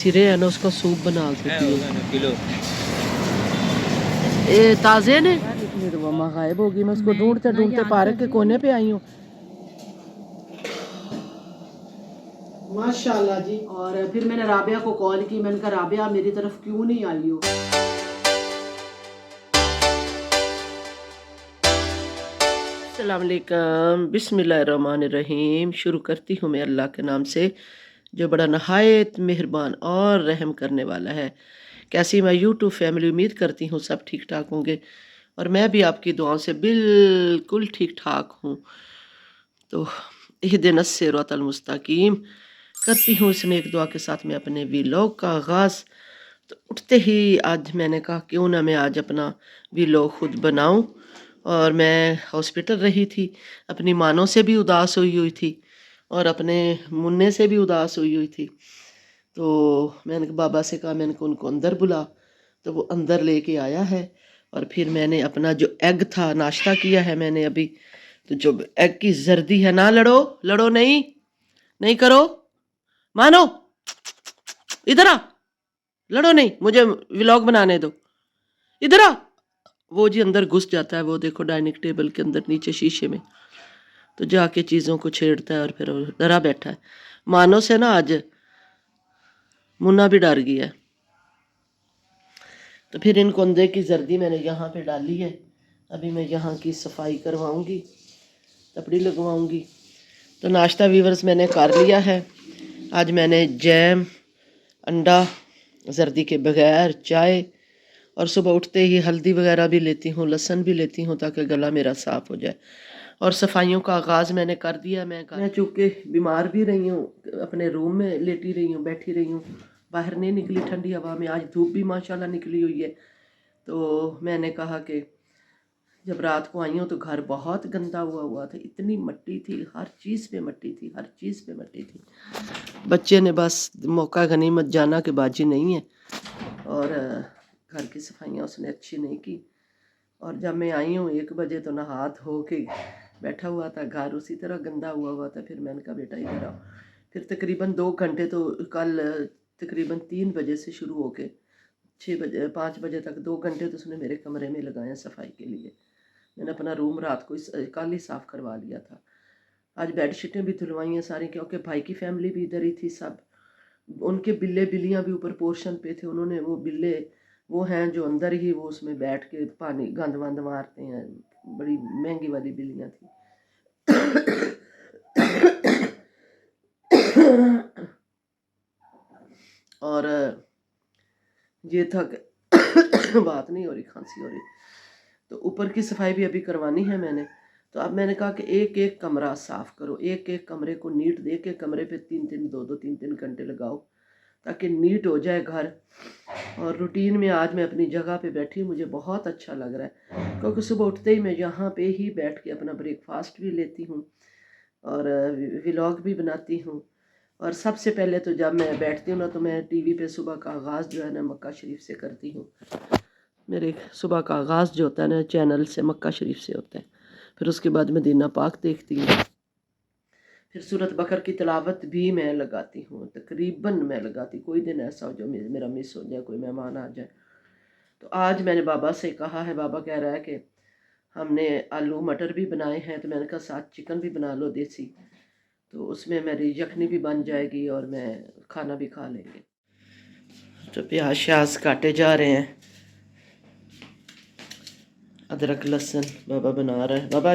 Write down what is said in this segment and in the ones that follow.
सिरे है ना, उसका सूप बना के किलो ये ताज़े ने। इतनी तो मम्मा गायब होगी, मैं उसको ढूंढते ढूंढते पार्क के कोने पे आई हूँ। माशाल्लाह जी। और फिर मैंने राबिया को कॉल की, मैंने कहा राबिया मेरी तरफ क्यों नहीं आई हो। अस्सलाम वालेकुम, बिस्मिल्लाहिर्रहमानिर्रहीम। शुरू करती हूँ मैं अल्लाह के नाम से जो बड़ा नहायत मेहरबान और रहम करने वाला है। कैसी मैं यूट्यूब फैमिली, उम्मीद करती हूँ सब ठीक ठाक होंगे और मैं भी आपकी दुआओं से बिल्कुल ठीक ठाक हूँ। तो इहदिना सिरातल मुस्तकीम करती हूँ इस नेक दुआ के साथ मैं अपने वीलॉग का आगाज़। तो उठते ही आज मैंने कहा क्यों ना मैं आज अपना वीलॉग खुद बनाऊं। और मैं हॉस्पिटल रही थी, अपनी मानों से भी उदास हुई हुई थी और अपने मुन्ने से भी उदास हुई हुई थी। तो मैंने बाबा से कहा, मैंने उनको अंदर बुला, तो वो अंदर लेके आया है। और फिर मैंने अपना जो एग था नाश्ता किया है मैंने अभी। तो जो एग की जर्दी है, ना लड़ो लड़ो नहीं, नहीं करो, मानो, इधर आ, लड़ो नहीं, मुझे व्लॉग बनाने दो, इधर आ। वो जी अंदर घुस जाता है, वो देखो डाइनिंग टेबल के अंदर नीचे शीशे में, तो जाके चीज़ों को छेड़ता है और फिर डरा बैठा है। मानो से ना आज मुन्ना भी डर गया है। तो फिर इन कुंदे की जर्दी मैंने यहाँ पे डाली है। अभी मैं यहाँ की सफाई करवाऊँगी, तपड़ी लगवाऊँगी। तो नाश्ता वीवर्स मैंने कर लिया है। आज मैंने जैम, अंडा, जर्दी के बगैर चाय, और सुबह उठते ही हल्दी वगैरह भी लेती हूँ, लहसुन भी लेती हूँ ताकि गला मेरा साफ़ हो जाए। और सफाइयों का आगाज़ मैंने कर दिया। मैं चूँकि बीमार भी रही हूँ, अपने रूम में लेटी रही हूँ, बैठी रही हूँ, बाहर नहीं निकली ठंडी हवा में। आज धूप भी माशाल्लाह निकली हुई है। तो मैंने कहा कि जब रात को आई हूँ तो घर बहुत गंदा हुआ था, इतनी मिट्टी थी, हर चीज़ पे मिट्टी थी, हर चीज़ पे मिट्टी थी। बच्चे ने बस मौका गनीमत जाना कि बाजी नहीं है, और घर की सफाइयाँ उसने अच्छी नहीं की। और जब मैं आई हूँ 1 बजे तो नहा धो के बैठा हुआ था, घर उसी तरह गंदा हुआ था। फिर मैंने कहा बेटा इधर आओ। फिर तकरीबन 2 घंटे, तो कल तकरीबन 3 बजे से शुरू होके 5 बजे तक 2 घंटे तो उसने मेरे कमरे में लगाए सफाई के लिए। मैंने अपना रूम रात को कल ही साफ़ करवा लिया था। आज बेडशीटें भी धुलवाई हैं सारी, क्योंकि भाई की फैमिली भी इधर ही थी सब। उनके बिल्ले बिल्लियाँ भी ऊपर पोर्शन पे थे, उन्होंने वो बिल्ले वो हैं जो अंदर ही वो उसमें बैठ के पानी गंद वंद मारते हैं, बड़ी महंगी वाली बिल्लियाँ थी। और ये था कि बात नहीं हो रही, खांसी हो रही। तो ऊपर की सफाई भी अभी करवानी है मैंने। तो अब मैंने कहा कि एक एक कमरा साफ़ करो, एक एक कमरे को नीट दे के कमरे पे 2-3 घंटे लगाओ ताकि नीट हो जाए घर। और रूटीन में आज मैं अपनी जगह पे बैठी, मुझे बहुत अच्छा लग रहा है, क्योंकि सुबह उठते ही मैं यहाँ पे ही बैठ के अपना ब्रेकफास्ट भी लेती हूँ और व्लॉग भी बनाती हूँ। और सबसे पहले तो जब मैं बैठती हूँ ना, तो मैं टीवी पे सुबह का आगाज़ जो है ना मक्का शरीफ से करती हूँ। मेरे सुबह का आगाज़ जो होता है ना चैनल से, मक्का शरीफ से होता है। फिर उसके बाद मदीना पाक देखती हूँ, फिर सूरत बकर की तिलावत भी मैं लगाती हूँ। तकरीबन मैं लगाती, कोई दिन ऐसा हो जो मेरा मिस हो जाए, कोई मेहमान आ जाए। तो आज मैंने बाबा से कहा है, बाबा कह रहा है कि हमने आलू मटर भी बनाए हैं, तो मैंने कहा साथ चिकन भी बना लो देसी, तो उसमें मेरी यखनी भी बन जाएगी और मैं खाना भी खा लेंगे। तो प्याज श्याज काटे जा रहे हैं, अदरक लहसुन बाबा बना रहा है। बाबा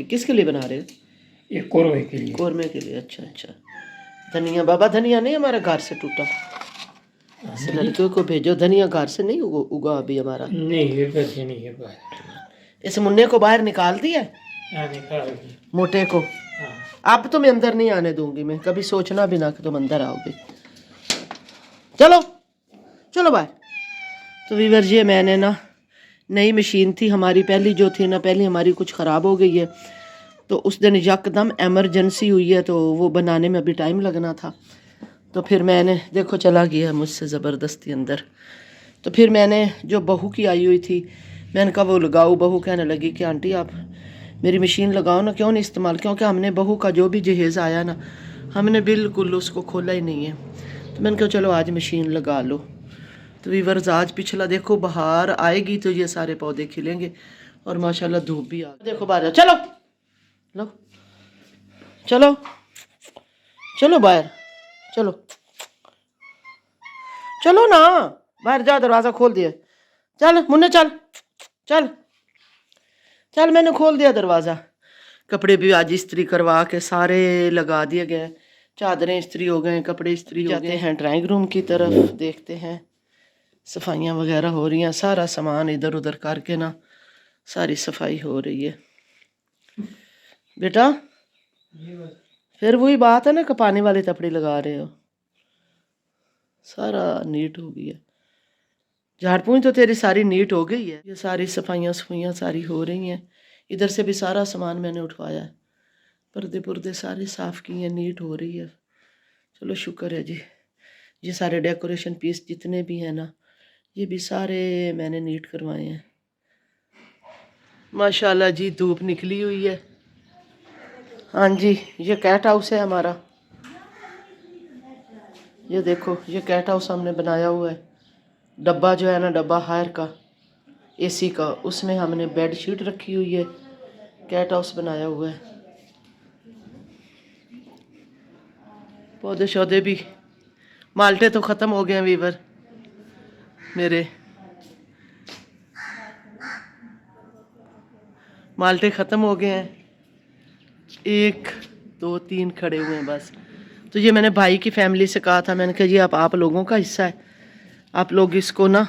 किसके लिए बना रहे हो? ये कोरमे के लिए। कोरमे के लिए, अच्छा अच्छा। धनिया बाबा, धनिया नहीं हमारा घर से टूटा, ऐसे लड़कियों को भेजो, धनिया घर से नहीं उगा अभी हमारा। नहीं ये करके नहीं है बाहर। इस मुन्ने को बाहर निकाल दिया, निकाल दिया। मोटे को। हाँ। अब तुम्हें अंदर नहीं आने दूंगी मैं, कभी सोचना भी ना कि तुम अंदर आओगे। चलो चलो बाहर। तो वीवर जी मैंने ना नई मशीन थी हमारी, पहली जो थी ना, पहली हमारी कुछ ख़राब हो गई है। तो उस दिन यकदम एमरजेंसी हुई है, तो वो बनाने में अभी टाइम लगना था। तो फिर मैंने देखो चला गया मुझसे ज़बरदस्ती अंदर। तो फिर मैंने जो बहू की आई हुई थी, मैंने कहा वो लगाओ। बहू कहने लगी कि आंटी आप मेरी मशीन लगाओ ना, क्यों नहीं इस्तेमाल, क्योंकि हमने बहू का जो भी जहेज़ आया ना, हमने बिल्कुल उसको खोला ही नहीं है। तो मैंने कहा चलो आज मशीन लगा लो। तो वीवर्स आज पिछला देखो, बाहर आएगी तो ये सारे पौधे खिलेंगे और माशाल्लाह धूप भी आ, देखो बाहर चलो, लो चलो चलो बाहर, चलो चलो ना, बाहर जा, दरवाज़ा खोल दिया। चल मुन्ने चल चल चल, मैंने खोल दिया दरवाज़ा। कपड़े भी आज इस्त्री करवा के सारे लगा दिए गए, चादरें इस्त्री हो गए, कपड़े इस्त्री हो गए हैं। ड्राइंग रूम की तरफ देखते हैं, सफाइयाँ वगैरह हो रही हैं, सारा सामान इधर उधर करके ना सारी सफाई हो रही है। बेटा फिर वही बात है ना, कपाने वाली तपड़ी लगा रहे हो, सारा नीट हो गई है। झाड़ पूंछ तो तेरी सारी नीट हो गई है, ये सारी सफाइयाँ सफाइयाँ सारी हो रही हैं। इधर से भी सारा सामान मैंने उठवाया है, पर्दे पुर्दे सारे साफ़ किए, नीट हो रही है। चलो शुक्र है जी। ये सारे डेकोरेशन पीस जितने भी हैं ना, ये भी सारे मैंने नीट करवाए हैं। माशाल्लाह जी धूप निकली हुई है। हाँ जी, ये कैट हाउस है हमारा, ये देखो ये कैट हाउस हमने बनाया हुआ है। डब्बा जो है ना, डब्बा हायर का एसी का, उसमें हमने बेड शीट रखी हुई है, कैट हाउस बनाया हुआ है। पौधे शौधे भी, माल्टे तो ख़त्म हो गए हैं वीवर मेरे, माल्टे ख़त्म हो गए हैं, 1 2 3 खड़े हुए हैं बस। तो ये मैंने भाई की फैमिली से कहा था, मैंने कहा जी आप लोगों का हिस्सा है, आप लोग इसको ना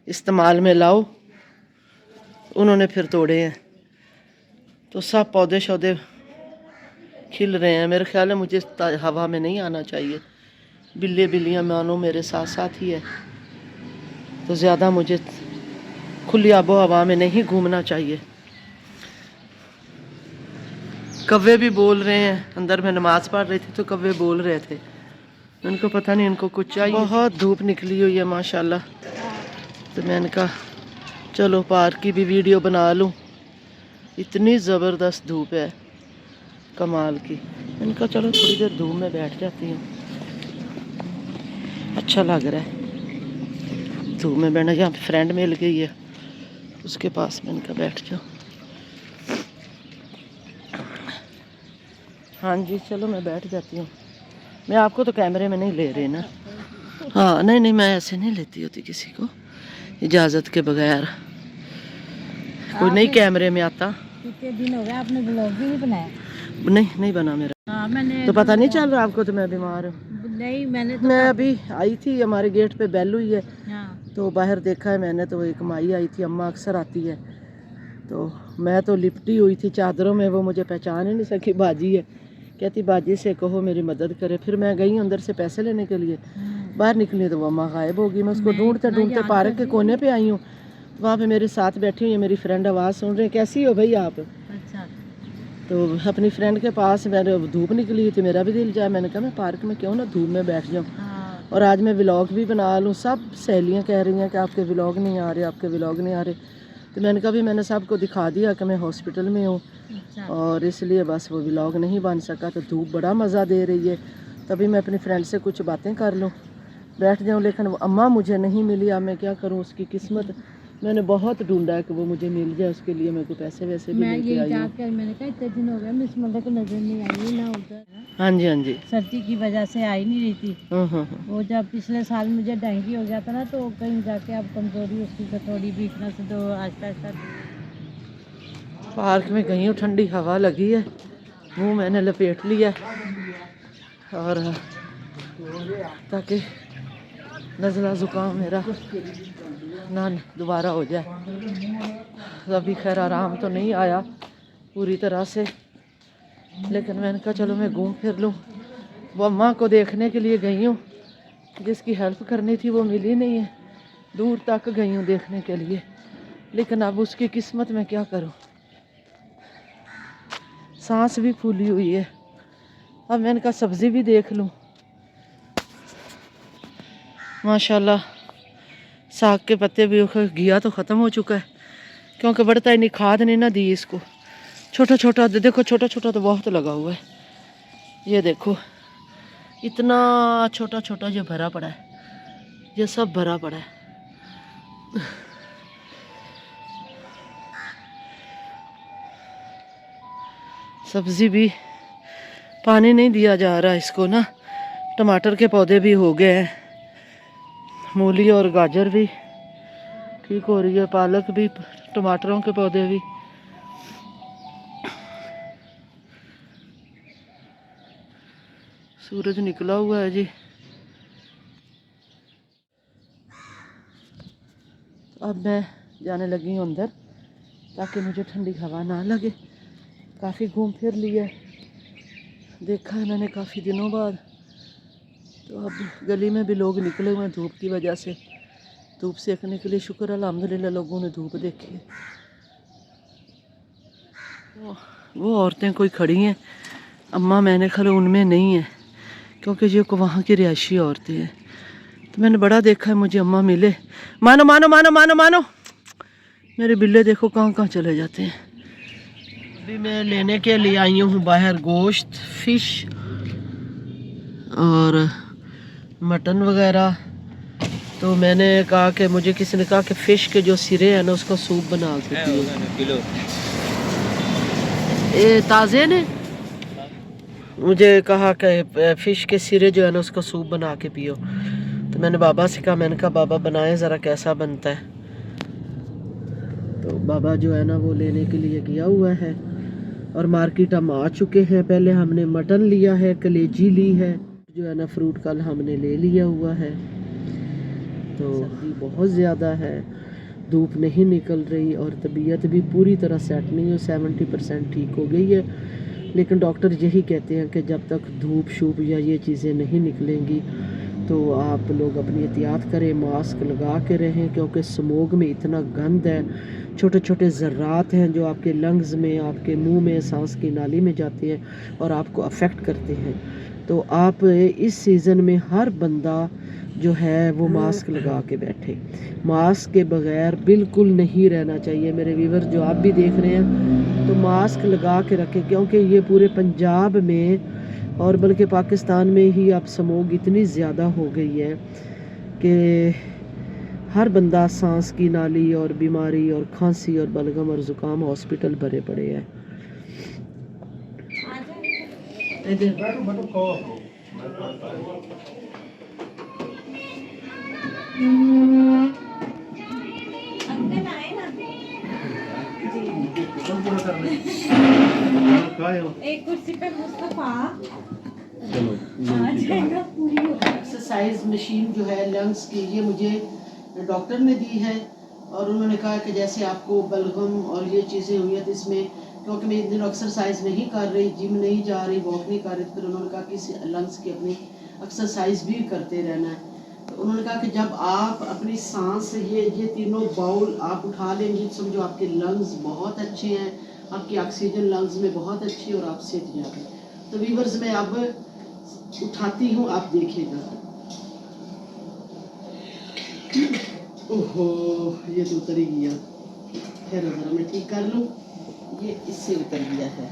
इस्तेमाल में लाओ। उन्होंने फिर तोड़े हैं, तो सब पौधे शौधे खिल रहे हैं। मेरे ख्याल है मुझे हवा में नहीं आना चाहिए, बिल्ली बिल्लियाँ मानो मेरे साथ साथ ही है, तो ज़्यादा मुझे खुली आबो हवा में नहीं घूमना चाहिए। कव्वे भी बोल रहे हैं, अंदर में नमाज पढ़ रही थी तो कव्वे बोल रहे थे, उनको पता नहीं इनको कुछ चाहिए। बहुत धूप निकली हुई है माशाल्लाह, तो मैंने कहा चलो पार्क की भी वीडियो बना लूँ। इतनी ज़बरदस्त धूप है कमाल की। मैंने कहा चलो थोड़ी देर धूप में बैठ जाती हूँ, अच्छा लग रहा है धूप में बैठना। यहाँ पे फ्रेंड मिल गई है, उसके पास मैंने कहा बैठ जाओ। हाँ जी चलो मैं बैठ जाती हूँ। मैं आपको तो कैमरे में नहीं ले रही ना, हाँ नहीं नहीं, मैं ऐसे नहीं लेती होती किसी को इजाज़त के बगैर, कोई नहीं कैमरे में आता। कितने दिन हो गए आपने ब्लॉग भी नहीं बनाया? नहीं बना मेरा। हाँ मैंने तो पता नहीं चल रहा आपको, तो मैं बीमार हूँ। नहीं मैंने तो मैं अभी आई थी, हमारे गेट पे बेल हुई है, हाँ तो बाहर देखा है मैंने, तो एक माई आई थी, अम्मा अक्सर आती है, तो मैं तो लिपटी हुई थी चादरों में, वो मुझे पहचान ही नहीं सकी, बाजी है, कहती बाजी से कहो मेरी मदद करे। फिर मैं गई अंदर से पैसे लेने के लिए, बाहर निकली तो वो अम्मा गायब होगी। मैं उसको ढूंढते ढूंढते पार्क के कोने पे आई हूँ, वहाँ पे मेरे साथ बैठी हुई है मेरी फ्रेंड, आवाज़ सुन रहे हैं कैसी हो भाई आप। अच्छा तो अपनी फ्रेंड के पास मैंने, धूप निकली थी, मेरा भी दिल जाए, मैंने कहा मैं पार्क में क्यों ना धूप में बैठ जाऊँ, हाँ और आज मैं व्लॉग भी बना लूँ। सब सहेलियाँ कह रही हैं कि आपके व्लॉग नहीं आ रहे, आपके व्लॉग नहीं आ रहे, तो मैंने कहा भी मैंने सबको दिखा दिया कि मैं हॉस्पिटल में हूँ, अच्छा और इसलिए बस वो व्लॉग नहीं बन सका। तो धूप बड़ा मज़ा दे रही है, तभी मैं अपनी फ्रेंड से कुछ बातें कर लूँ, बैठ जाऊँ, लेकिन वो अम्मा मुझे नहीं मिली। अब मैं क्या करूँ, उसकी किस्मत, मैंने बहुत ढूंढा है कि वो मुझे मिल जाए, उसके लिए मेरे को पैसे वैसे भी मैं लेके यही आई हूँ। जाकर मैंने कहा इतने दिन हो गए मिस मदद को नजर नहीं आई ना उधर, हाँ जी सर्दी की वजह से आई नहीं रही थी। हाँ। वो जब पिछले साल मुझे डेंगू हो गया था ना, तो कहीं जाके अब कमजोरी उसकी थोड़ी वीकनेस, तो आहिस्ता आहिस्ता पार्क में गई हूँ, ठंडी हवा लगी है, मुंह मैंने लपेट लिया, और ताकि नज़ला ज़ुकाम मेरा ना दोबारा हो जाए। अभी खैर आराम तो नहीं आया पूरी तरह से, लेकिन मैंने कहा चलो मैं घूम फिर लूँ। वो अम्मा को देखने के लिए गई हूँ, जिसकी हेल्प करनी थी वो मिली नहीं है, दूर तक गई हूँ देखने के लिए, लेकिन अब उसकी किस्मत में क्या करूँ, सांस भी फूली हुई है। अब मैंने कहा सब्ज़ी भी देख लूँ। माशाल्लाह साग के पत्ते भी, घिया तो ख़त्म हो चुका है क्योंकि बढ़ता ही नहीं, खाद नहीं ना दी इसको। छोटा छोटा देखो, छोटा छोटा तो बहुत लगा हुआ है, ये देखो इतना छोटा छोटा जो भरा पड़ा है, ये सब भरा पड़ा है। सब्जी भी पानी नहीं दिया जा रहा इसको ना। टमाटर के पौधे भी हो गए हैं, मूली और गाजर भी ठीक हो रही है, पालक भी, टमाटरों के पौधे भी। सूरज निकला हुआ है जी। अब मैं जाने लगी हूँ अंदर ताकि मुझे ठंडी हवा ना लगे। काफ़ी घूम फिर लिया, देखा है मैंने काफ़ी दिनों बाद। तो अब गली में भी लोग निकले हुए हैं धूप की वजह से, धूप सेकने के लिए। शुक्र अल्हम्दुलिल्लाह लोगों ने धूप देखी है। वो औरतें कोई खड़ी हैं, अम्मा मैंने ख्याल उनमें नहीं है, क्योंकि ये को वहाँ की रिहायशी औरतें हैं। तो मैंने बड़ा देखा है, मुझे अम्मा मिले। मानो मानो मानो मानो मानो, मेरे बिल्ले देखो कहाँ कहाँ चले जाते हैं। अभी मैं लेने के लिए आई हूँ बाहर गोश्त, फिश और मटन वगैरह। तो मैंने कहा कि मुझे किसी ने कहा कि फ़िश के जो सिरे हैं ना उसका सूप बना के पियो। ये ताज़े ने मुझे कहा कि फ़िश के सिरे जो है ना उसका सूप बना के पियो। तो मैंने बाबा से कहा, मैंने कहा बाबा बनाए ज़रा कैसा बनता है। तो बाबा जो है ना वो लेने के लिए गया हुआ है और मार्केट हम आ चुके हैं। पहले हमने मटन लिया है, कलेजी ली है, जो है ना फ्रूट कल हमने ले लिया हुआ है। तो सर्दी बहुत ज़्यादा है, धूप नहीं निकल रही और तबीयत भी पूरी तरह सेट नहीं है, 70% ठीक हो गई है। लेकिन डॉक्टर यही कहते हैं कि जब तक धूप शूप या ये चीज़ें नहीं निकलेंगी तो आप लोग अपनी एहतियात करें, मास्क लगा के रहें, क्योंकि स्मोक में इतना गंद है, छोटे छोटे ज़र्रात हैं जो आपके लंग्स में, आपके मुंह में, सांस की नाली में जाते हैं और आपको अफेक्ट करते हैं। तो आप इस सीज़न में हर बंदा जो है वो मास्क लगा के बैठे, मास्क के बगैर बिल्कुल नहीं रहना चाहिए। मेरे व्यूअर जो आप भी देख रहे हैं तो मास्क लगा के रखें, क्योंकि ये पूरे पंजाब में और बल्कि पाकिस्तान में ही अब स्मोक इतनी ज़्यादा हो गई है कि हर बंदा सांस की नाली और बीमारी और खांसी और बलगम और ज़ुकाम हॉस्पिटल भरे पड़े हैं। एक कुर्सी पे मुस्तफा एक्सरसाइज मशीन जो है लंग्स की, ये मुझे डॉक्टर ने दी है और उन्होंने कहा कि जैसे आपको बलगम और ये चीज़ें हुई है तो इसमें, क्योंकि मैं इन दिनों एक्सरसाइज नहीं कर रही, जिम नहीं जा रही, वॉक नहीं कर रही, तो फिर उन्होंने कहा कि इस लंग्स की अपनी एक्सरसाइज भी करते रहना है। तो उन्होंने कहा कि जब आप अपनी सांस ये तीनों बाउल आप उठा लेंगे, समझो आपके लंग्स बहुत अच्छे हैं, आपकी ऑक्सीजन लंग्स में बहुत अच्छी और आप सेहत जाते। तो व्यूअर्स मैं अब उठाती हूँ, आप देखिएगा। ओहो ये तो उतर ही गया, फिर ज़रा मैं ठीक कर लूँ, ये इससे उतर गया है।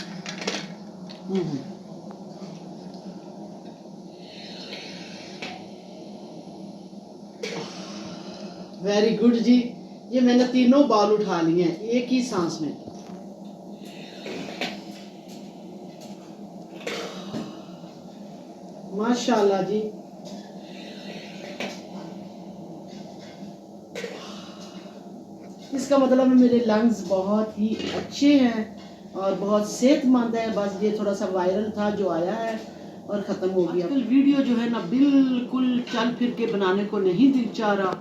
वेरी गुड जी, ये मैंने तीनों बाल उठा लिए हैं एक ही सांस में। माशाल्लाह जी, इसका मतलब है मेरे लंग्स बहुत ही अच्छे हैं और बहुत सेहतमंद है। बस ये थोड़ा सा वायरल था जो आया है और ख़त्म हो गया। आजकल वीडियो जो है ना बिल्कुल चल फिर के बनाने को नहीं दिल चाह रहा,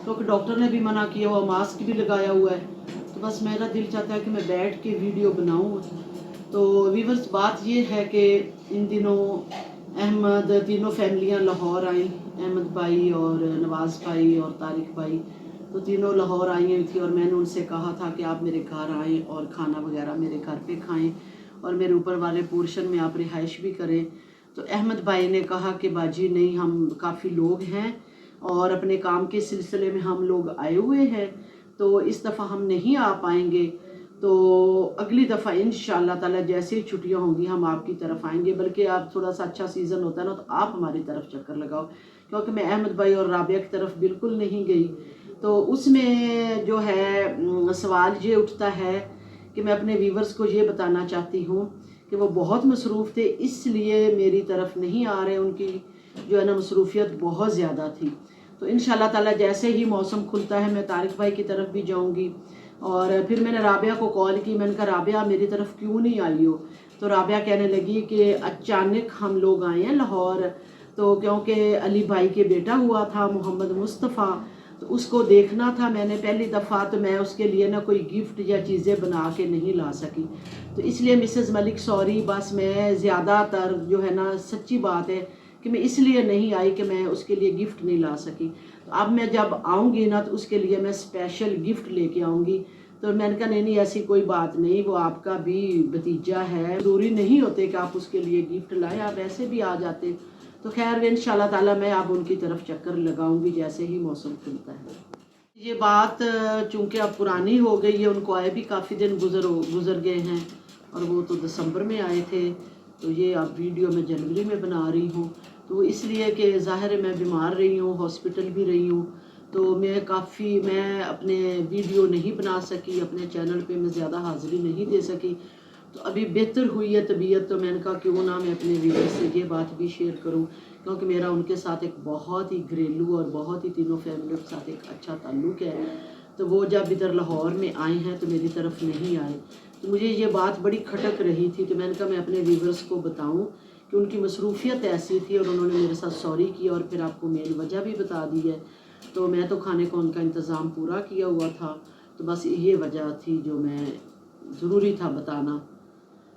क्योंकि डॉक्टर ने भी मना किया हुआ, मास्क भी लगाया हुआ है। तो बस मेरा दिल चाहता है कि मैं बैठ के वीडियो बनाऊँ। तो व्यूअर्स बात ये है कि इन दिनों अहमद तीनों फैमिलियां लाहौर आई, अहमद भाई और नवाज़ भाई और तारिक भाई, तो तीनों लाहौर आई हुई थी और मैंने उनसे कहा था कि आप मेरे घर आएँ और खाना वगैरह मेरे घर पे खाएं और मेरे ऊपर वाले पोर्शन में आप रिहाइश भी करें। तो अहमद भाई ने कहा कि बाजी नहीं, हम काफ़ी लोग हैं और अपने काम के सिलसिले में हम लोग आए हुए हैं, तो इस दफ़ा हम नहीं आ पाएंगे। तो अगली दफ़ा इंशाअल्लाह ताला जैसे ही छुट्टियां होंगी हम आपकी तरफ आएंगे, बल्कि आप थोड़ा सा अच्छा सीज़न होता है ना तो आप हमारी तरफ चक्कर लगाओ, क्योंकि मैं अहमद भाई और राबिया की तरफ बिल्कुल नहीं गई। तो उसमें जो है सवाल ये उठता है कि मैं अपने व्यूवर्स को ये बताना चाहती हूँ कि वो बहुत मसरूफ़ थे, इसलिए मेरी तरफ नहीं आ रहे, उनकी जो है ना मसरूफियत बहुत ज़्यादा थी। तो इंशाअल्लाह ताला जैसे ही मौसम खुलता है मैं तारिक भाई की तरफ भी जाऊँगी। और फिर मैंने राबिया को कॉल की, मैंने कहा राबिया मेरी तरफ क्यों नहीं आई हो? तो राबिया कहने लगी कि अचानक हम लोग आए हैं लाहौर, तो क्योंकि अली भाई के बेटा हुआ था मोहम्मद मुस्तफ़ा, तो उसको देखना था मैंने पहली दफ़ा, तो मैं उसके लिए ना कोई गिफ्ट या चीज़ें बना के नहीं ला सकी। तो इसलिए मिसेज़ मलिक सॉरी, बस मैं ज़्यादातर जो है ना सच्ची बात है कि मैं इसलिए नहीं आई कि मैं उसके लिए गिफ्ट नहीं ला सकी। तो अब मैं जब आऊँगी ना तो उसके लिए मैं स्पेशल गिफ्ट लेके आऊँगी। तो मैंने कहा नहीं नहीं ऐसी कोई बात नहीं, वो आपका भी भतीजा है, ज़रूरी नहीं होते कि आप उसके लिए गिफ्ट लाएं, आप ऐसे भी आ जाते। तो खैर इंशाअल्लाह ताला मैं अब उनकी तरफ चक्कर लगाऊंगी जैसे ही मौसम खुलता है। ये बात चूँकि अब पुरानी हो गई है, उनको आए भी काफ़ी दिन गुजर गए हैं, और वो तो दिसंबर में आए थे। तो ये अब वीडियो मैं जनवरी में बना रही हूँ, तो इसलिए कि ज़ाहिर है मैं बीमार रही हूँ, हॉस्पिटल भी रही हूँ, तो मैं अपने वीडियो नहीं बना सकी, अपने चैनल पे मैं ज़्यादा हाज़िरी नहीं दे सकी। तो अभी बेहतर हुई है तबीयत, तो मैंने कहा क्यों ना मैं अपने व्यूअर्स से ये बात भी शेयर करूं, क्योंकि मेरा उनके साथ एक बहुत ही घरेलू और बहुत ही तीनों फैमिलियों के साथ एक अच्छा ताल्लुक़ है। तो वो जब इधर लाहौर में आए हैं तो मेरी तरफ नहीं आए, तो मुझे ये बात बड़ी खटक रही थी। तो मैंने कहा मैं अपने व्यूअर्स को बताऊँ कि उनकी मसरूफियत ऐसी थी, और उन्होंने मेरे साथ सॉरी किया, और फिर आपको मेन वजह भी बता दी है। तो मैं तो खाने को उनका इंतज़ाम पूरा किया हुआ था, तो बस ये वजह थी जो मैं ज़रूरी था बताना।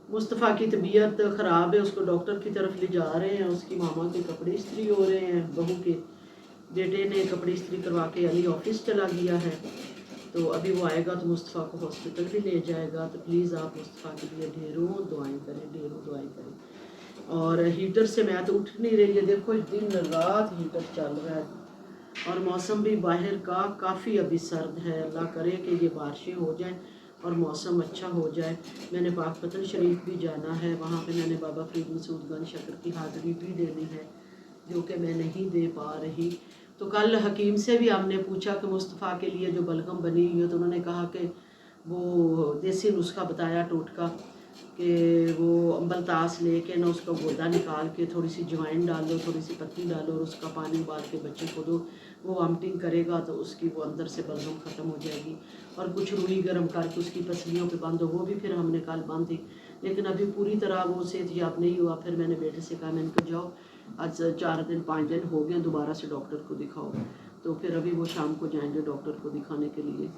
मुस्तफ़ा की तबीयत ख़राब है, उसको डॉक्टर की तरफ ले जा रहे हैं, उसकी मामा के कपड़े इस्त्री हो रहे हैं, बहू के बेटे ने कपड़े इस्त्री करवा के अली ऑफिस चला गया है। तो अभी वो आएगा तो मुस्तफ़ा को हॉस्पिटल भी ले जाएगा। तो प्लीज़ आप मुस्तफ़ा के लिए ढेरों दुआएं करें, ढेरों दुआएं करें। और हीटर से मैं तो उठ नहीं रही है, देखो दिन रात हीटर चल रहा है, और मौसम भी बाहर का काफ़ी अभी सर्द है। अल्लाह करे कि ये बारिशें हो जाएं और मौसम अच्छा हो जाए। मैंने पाकपतन शरीफ भी जाना है, वहाँ पे मैंने बाबा फरीद मसूद गंज शक्कर की हाज़िरी भी देनी है, जो कि मैं नहीं दे पा रही। तो कल हकीम से भी हमने पूछा कि मुस्तफ़ा के लिए जो बलगम बनी हुई है, तो उन्होंने कहा कि वो देसी नुस्खा बताया टोटका, कि वो अम्बलतास लेके ना उसका गोदा निकाल के थोड़ी सी जवाइन डालो, थोड़ी सी पत्ती डालो, और उसका पानी उबाल के बच्चे को दो, वो वॉमिटिंग करेगा तो उसकी वो अंदर से बलगम ख़त्म हो जाएगी। और कुछ रुई गर्म करके उसकी पसलियों पे बांधो, वो भी फिर हमने कल बांधी, लेकिन अभी पूरी तरह वो सेहतयाब नहीं हुआ। फिर मैंने बेटे से कहा, मैंने कहा जाओ आज 4 दिन 5 दिन हो गए, दोबारा से डॉक्टर को दिखाओ। तो फिर अभी वो शाम को जाएंगे डॉक्टर को दिखाने के लिए।